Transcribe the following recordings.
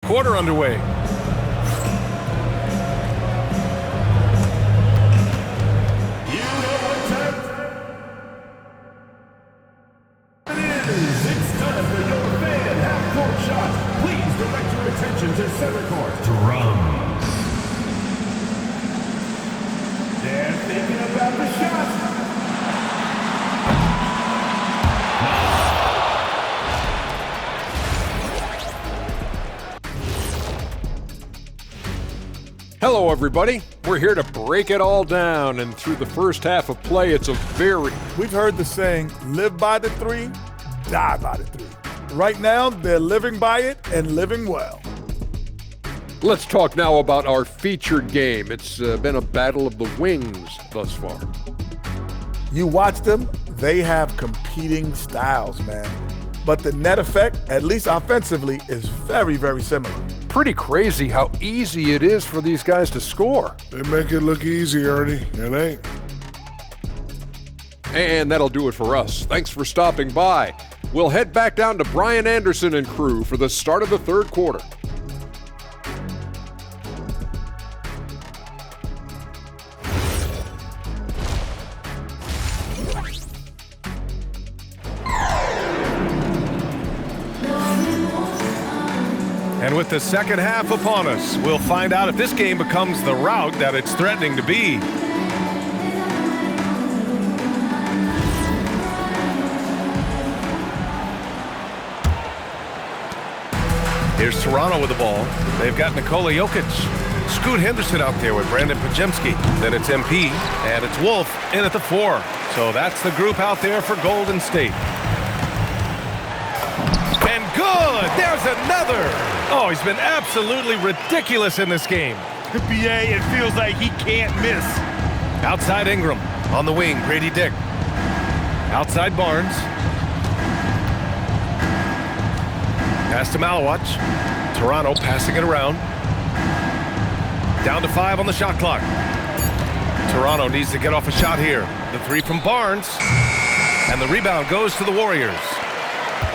Quarter underway. It's time for your fan half-court shot. Please direct your attention to center court. Drums. They're thinking about the shot. Hello, everybody. We're here to break it all down, and through the first half of play, it's a very... We've heard the saying, live by the three, die by the three. Right now, they're living by it and living well. Let's talk now about our featured game. It's been a battle of the wings thus far. You watch them, they have competing styles, man. But the net effect, at least offensively, is very, very similar. Pretty crazy how easy it is for these guys to score. They make it look easy, Ernie. It ain't. And that'll do it for us. Thanks for stopping by. We'll head back down to Brian Anderson and crew for the start of the third quarter. And with the second half upon us, we'll find out if this game becomes the rout that it's threatening to be. Here's Toronto with the ball. They've got Nikola Jokic. Scoot Henderson out there with Brandon Pajemski. Then it's MP, and it's Wolf in at the 4. So that's the group out there for Golden State. And good! There's another! Oh, he's been absolutely ridiculous in this game. BA, it feels like he can't miss. Outside Ingram. On the wing, Grady Dick. Outside Barnes. Pass to Malawatch. Toronto passing it around. Down to 5 on the shot clock. Toronto needs to get off a shot here. The 3 from Barnes. And the rebound goes to the Warriors.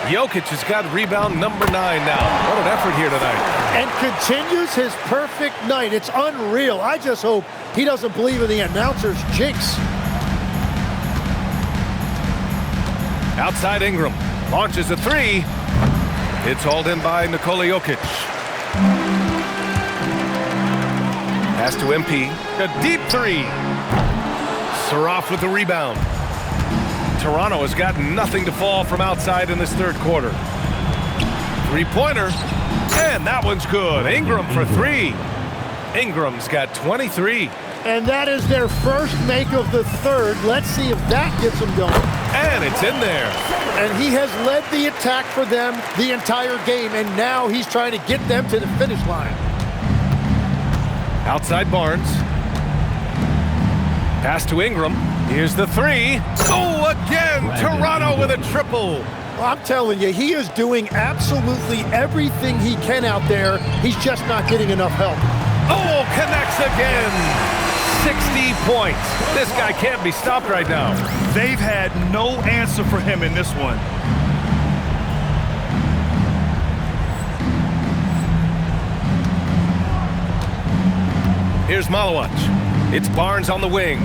Jokic has got rebound number 9 now. What an effort here tonight. And continues his perfect night. It's unreal. I just hope he doesn't believe in the announcer's jinx. Outside Ingram. Launches a 3. It's hauled in by Nikola Jokic. Pass to MP. A deep 3. Saraf with the rebound. Toronto has got nothing to fall from outside in this third quarter. 3-pointer. And that one's good. Ingram for 3. Ingram's got 23. And that is their first make of the third. Let's see if that gets them going. And it's in there. And he has led the attack for them the entire game, and now he's trying to get them to the finish line. Outside Barnes. Pass to Ingram. Here's the 3. Oh, again, Toronto with a triple. Well, I'm telling you, he is doing absolutely everything he can out there. He's just not getting enough help. Oh, connects again. 60 points. This guy can't be stopped right now. They've had no answer for him in this one. Here's Malawatch. It's Barnes on the wing.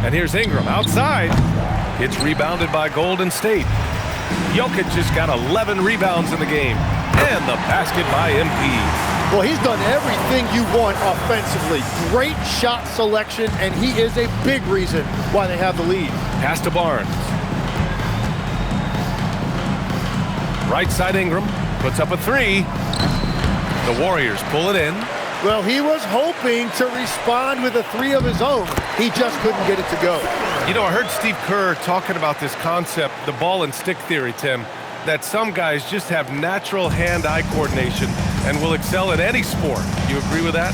And here's Ingram outside. It's rebounded by Golden State. Jokic has got 11 rebounds in the game. And the basket by MP. Well, he's done everything you want offensively. Great shot selection, and he is a big reason why they have the lead. Pass to Barnes. Right side Ingram puts up a 3. The Warriors pull it in. Well, he was hoping to respond with a 3 of his own. He just couldn't get it to go. You know, I heard Steve Kerr talking about this concept, the ball and stick theory, Tim, that some guys just have natural hand-eye coordination and will excel at any sport. You agree with that?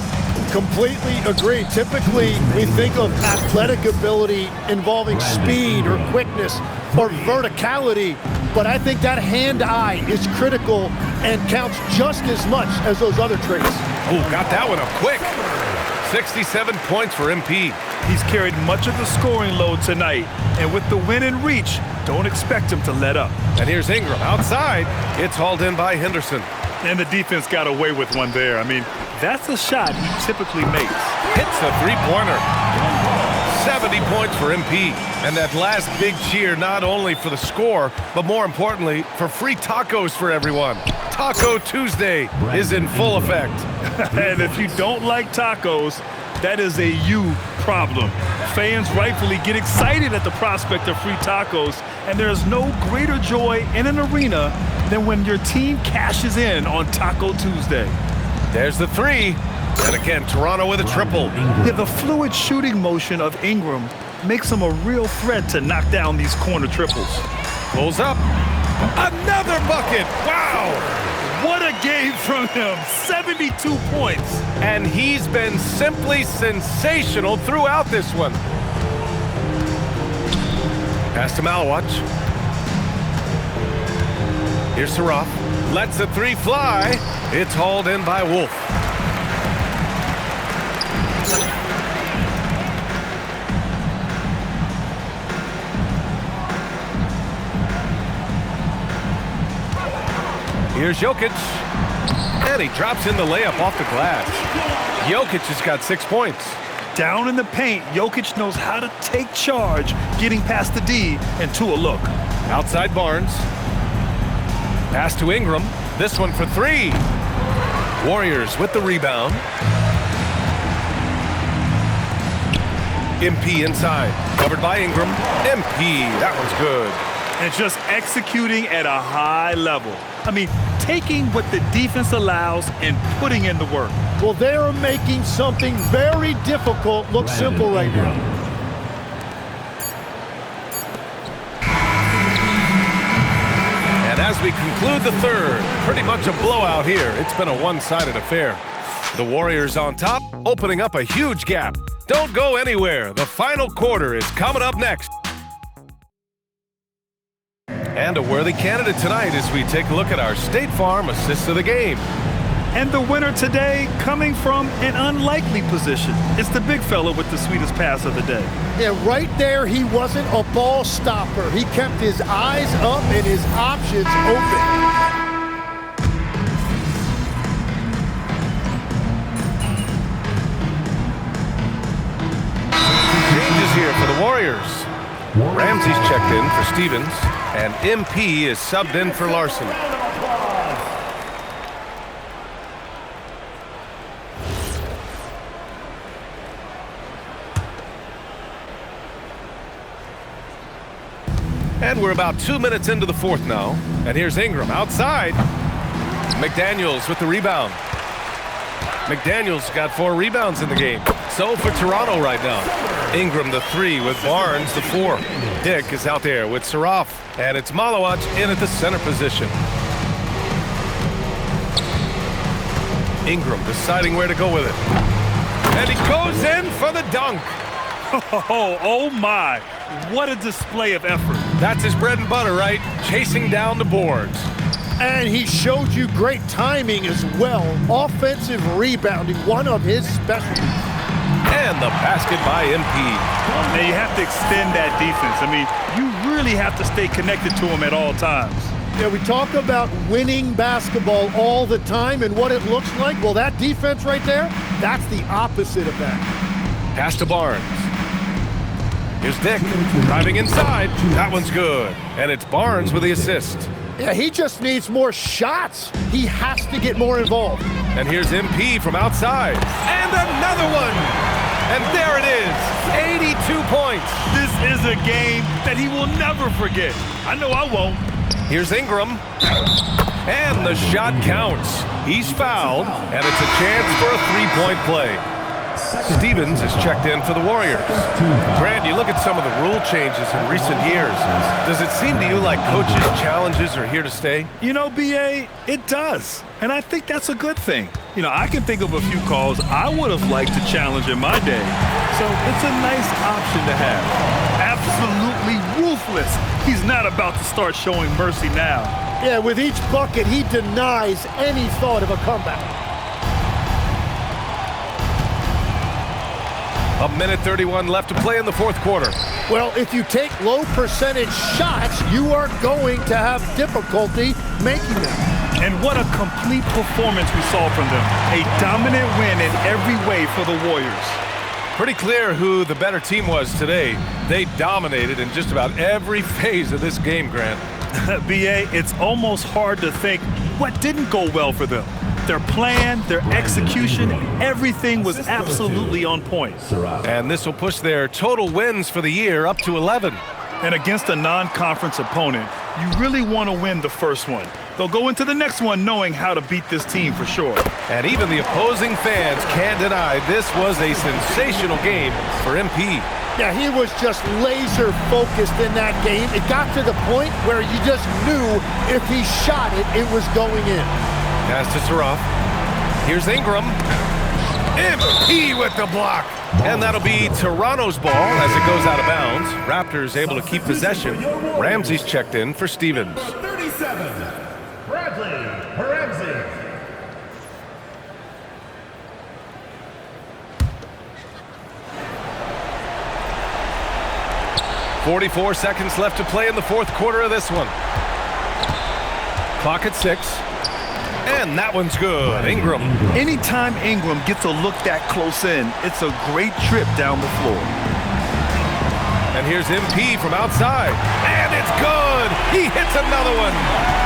Completely agree. Typically, we think of athletic ability involving speed or quickness or verticality, but I think that hand-eye is critical and counts just as much as those other traits. Oh, got that one up quick. 67 points for MP. He's carried much of the scoring load tonight, and with the win in reach, don't expect him to let up. And here's Ingram outside. It's hauled in by Henderson. And the defense got away with one there. I mean, that's a shot he typically makes. Hits the three-pointer. 70 points for MP. And that last big cheer, not only for the score, but more importantly, for free tacos for everyone. Taco Tuesday is in full effect. And if you don't like tacos, that is a you problem. Fans rightfully get excited at the prospect of free tacos, and there's no greater joy in an arena than when your team cashes in on Taco Tuesday. There's the three. And again, Toronto with a triple. Yeah, the fluid shooting motion of Ingram makes him a real threat to knock down these corner triples. Pulls up. Another bucket. Wow. What a game from him. 72 points. And he's been simply sensational throughout this one. Pass to Malawach. Here's Saraf. Lets the three fly. It's hauled in by Wolf. Here's Jokic. And he drops in the layup off the glass. Jokic has got 6 points. Down in the paint, Jokic knows how to take charge, getting past the D and to a look. Outside Barnes. Pass to Ingram. This one for three. Warriors with the rebound. MP inside. Covered by Ingram. MP. That one's good. And just executing at a high level. I mean, taking what the defense allows and putting in the work. Well, they are making something very difficult look simple right now. And as we conclude the third, pretty much a blowout here. It's been a one-sided affair. The Warriors on top, opening up a huge gap. Don't go anywhere. The final quarter is coming up next. And a worthy candidate tonight as we take a look at our State Farm Assist of the Game. And the winner today coming from an unlikely position. It's the big fella with the sweetest pass of the day. Yeah, right there, he wasn't a ball stopper. He kept his eyes up and his options open. Changes here for the Warriors. Ramsey's checked in for Stevens, and MP is subbed in for Larson. And we're about 2 minutes into the fourth now. And here's Ingram outside. McDaniels with the rebound. McDaniels got 4 rebounds in the game. So for Toronto right now. Ingram the 3 with Barnes the 4. Dick is out there with Saraf. And it's Malawach in at the center position. Ingram deciding where to go with it. And he goes in for the dunk. Oh my. What a display of effort. That's his bread and butter, right? Chasing down the boards. And he showed you great timing as well. Offensive rebounding, one of his specialties. And the basket by MP. Now you have to extend that defense. I mean, you really have to stay connected to him at all times. Yeah, we talk about winning basketball all the time and what it looks like. Well, that defense right there, that's the opposite of that. Pass to Barnes. Here's Dick driving inside. That one's good. And it's Barnes with the assist. Yeah, he just needs more shots. He has to get more involved. And here's MP from outside. And another one. And there it is. 82 points. This is a game that he will never forget. I know I won't. Here's Ingram. And the shot counts. He's fouled. And it's a chance for a three-point play. Stevens is checked in for the Warriors. Brad, you look at some of the rule changes in recent years. Does it seem to you like coaches' challenges are here to stay? You know, B.A., it does. And I think that's a good thing. You know, I can think of a few calls I would have liked to challenge in my day. So it's a nice option to have. Absolutely ruthless. He's not about to start showing mercy now. Yeah, with each bucket, he denies any thought of a comeback. A minute 31 left to play in the fourth quarter. Well, if you take low percentage shots, you are going to have difficulty making them. And what a complete performance we saw from them. A dominant win in every way for the Warriors. Pretty clear who the better team was today. They dominated in just about every phase of this game, Grant. B.A., it's almost hard to think what didn't go well for them. Their plan, their execution, everything was absolutely on point. And this will push their total wins for the year up to 11. And against a non-conference opponent, you really want to win the first one. They'll go into the next one knowing how to beat this team for sure. And even the opposing fans can't deny this was a sensational game for MP. Yeah, he was just laser focused in that game. It got to the point where you just knew if he shot it, it was going in. Pass to Saraf. Here's Ingram. MP with the block. And that'll be Toronto's ball as it goes out of bounds. Raptors able to keep possession. Ramsey's checked in for Stevens. 37, Bradley Ramsey. 44 seconds left to play in the fourth quarter of this one. Clock at 6. And that one's good. Ingram. Anytime Ingram gets a look that close in, it's a great trip down the floor. And here's MP from outside. And it's good. He hits another one.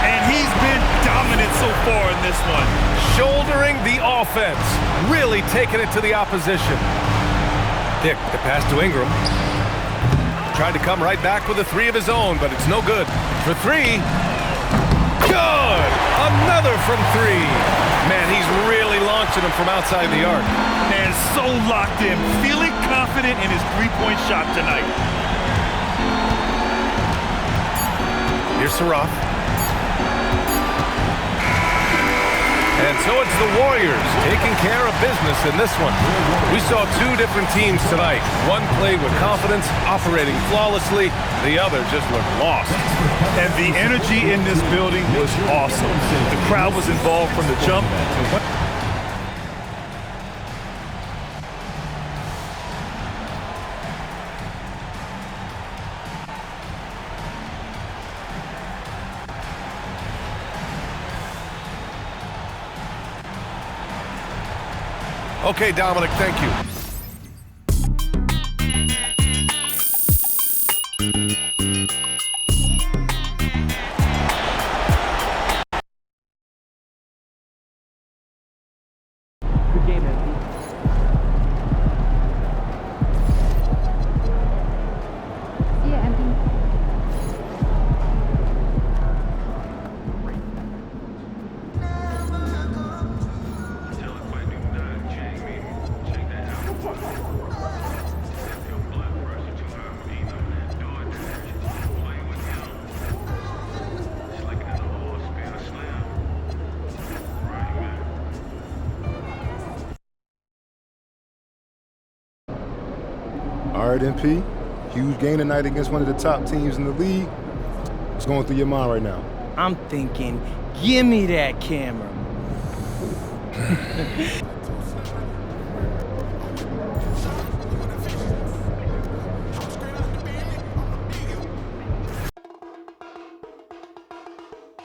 And he's been dominant so far in this one. Shouldering the offense. Really taking it to the opposition. Dick, the pass to Ingram. Tried to come right back with a three of his own, but it's no good. For three. Good! Another from three. Man, he's really launching them from outside the arc. And so locked in, feeling confident in his three-point shot tonight. Here's Saraf. And so it's the Warriors taking care of business in this one. We saw two different teams tonight. One played with confidence, operating flawlessly. The other just looked lost. And the energy in this building was awesome. The crowd was involved from the jump. Okay, Dominic, thank you. Good game, man. See ya, MP. All right, MP. Huge game tonight against one of the top teams in the league. What's going through your mind right now? I'm thinking, give me that camera.